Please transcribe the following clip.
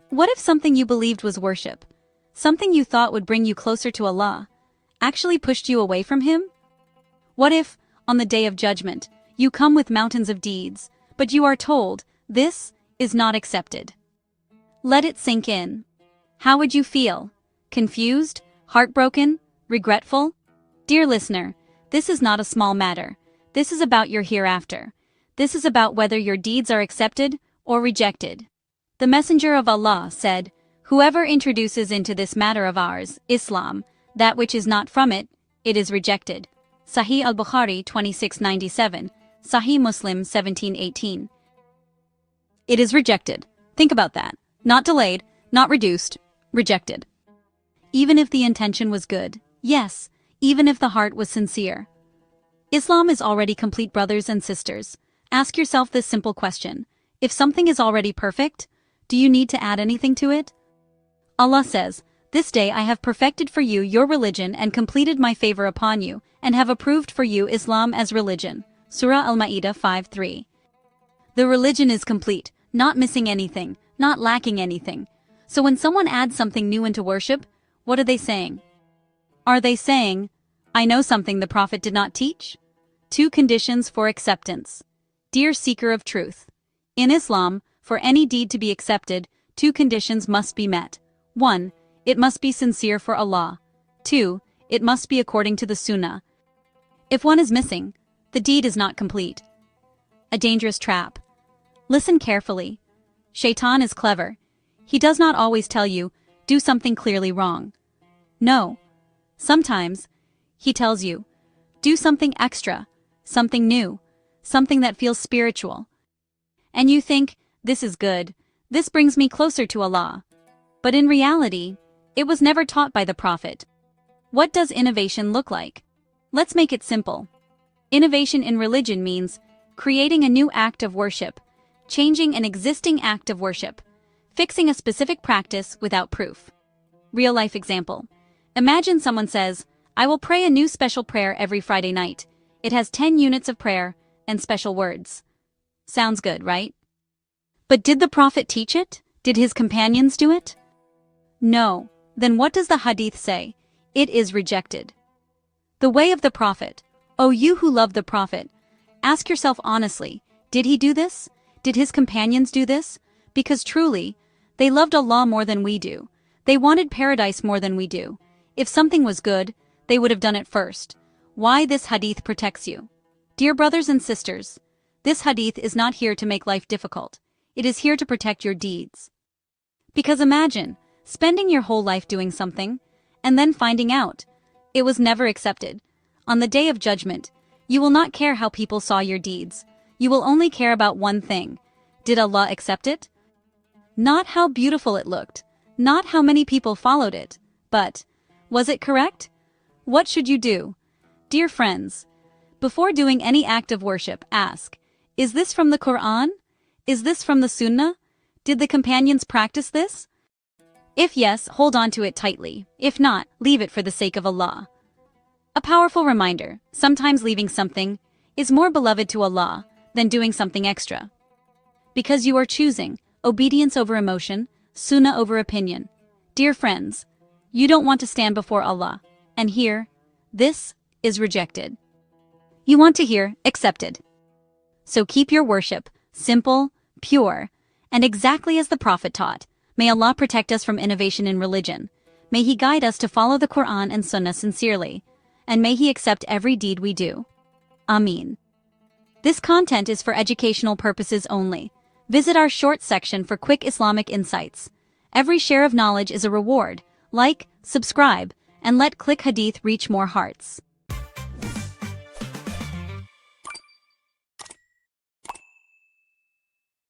What if something you believed was worship, something you thought would bring you closer to Allah, actually pushed you away from Him? What if, on the Day of Judgment, you come with mountains of deeds, but you are told, this is not accepted? Let it sink in. How would you feel? Confused? Heartbroken? Regretful? Dear listener, this is not a small matter. This is about your hereafter. This is about whether your deeds are accepted or rejected. The Messenger of Allah said, "Whoever introduces into this matter of ours, Islam, that which is not from it, it is rejected." Sahih al-Bukhari 2697, Sahih Muslim 1718. It is rejected. Think about that. Not delayed, not reduced, rejected. Even if the intention was good, yes, even if the heart was sincere. Islam is already complete, brothers and sisters. Ask yourself this simple question. If something is already perfect, do you need to add anything to it? Allah says, "This day I have perfected for you your religion and completed my favor upon you, and have approved for you Islam as religion." Surah Al-Ma'idah 5:3. The religion is complete, not missing anything, not lacking anything. So when someone adds something new into worship, what are they saying? Are they saying, "I know something the Prophet did not teach"? 2 conditions for acceptance. Dear seeker of truth, in Islam, for any deed to be accepted, 2 conditions must be met. 1. It must be sincere for Allah. 2. It must be according to the Sunnah. If one is missing, the deed is not complete. A dangerous trap. Listen carefully. Shaitan is clever. He does not always tell you, do something clearly wrong. No. Sometimes, he tells you, do something extra, something new, something that feels spiritual. And you think, this is good, this brings me closer to Allah. But in reality, it was never taught by the Prophet. What does innovation look like? Let's make it simple. Innovation in religion means creating a new act of worship, changing an existing act of worship, fixing a specific practice without proof. Real-life example. Imagine someone says, "I will pray a new special prayer every Friday night. It has 10 units of prayer and special words." Sounds good, right? But did the Prophet teach it? Did his companions do it? No. Then what does the Hadith say? It is rejected. The way of the Prophet. O you who love the Prophet, ask yourself honestly, did he do this? Did his companions do this? Because truly, they loved Allah more than we do. They wanted paradise more than we do. If something was good, they would have done it first. Why this Hadith protects you? Dear brothers and sisters, this Hadith is not here to make life difficult. It is here to protect your deeds. Because imagine spending your whole life doing something, and then finding out it was never accepted. On the Day of Judgment, you will not care how people saw your deeds. You will only care about one thing. Did Allah accept it? Not how beautiful it looked, not how many people followed it, but, was it correct? What should you do? Dear friends, before doing any act of worship, ask, is this from the Qur'an? Is this from the Sunnah? Did the companions practice this? If yes, hold on to it tightly. If not, leave it for the sake of Allah. A powerful reminder, sometimes leaving something is more beloved to Allah than doing something extra. Because you are choosing obedience over emotion, Sunnah over opinion. Dear friends, you don't want to stand before Allah and hear, this is rejected. You want to hear, accepted. So keep your worship simple, pure, and exactly as the Prophet taught. May Allah protect us from innovation in religion. May He guide us to follow the Qur'an and Sunnah sincerely. And may He accept every deed we do. Ameen. This content is for educational purposes only. Visit our short section for quick Islamic insights. Every share of knowledge is a reward. Like, subscribe, and let ClickHadith reach more hearts.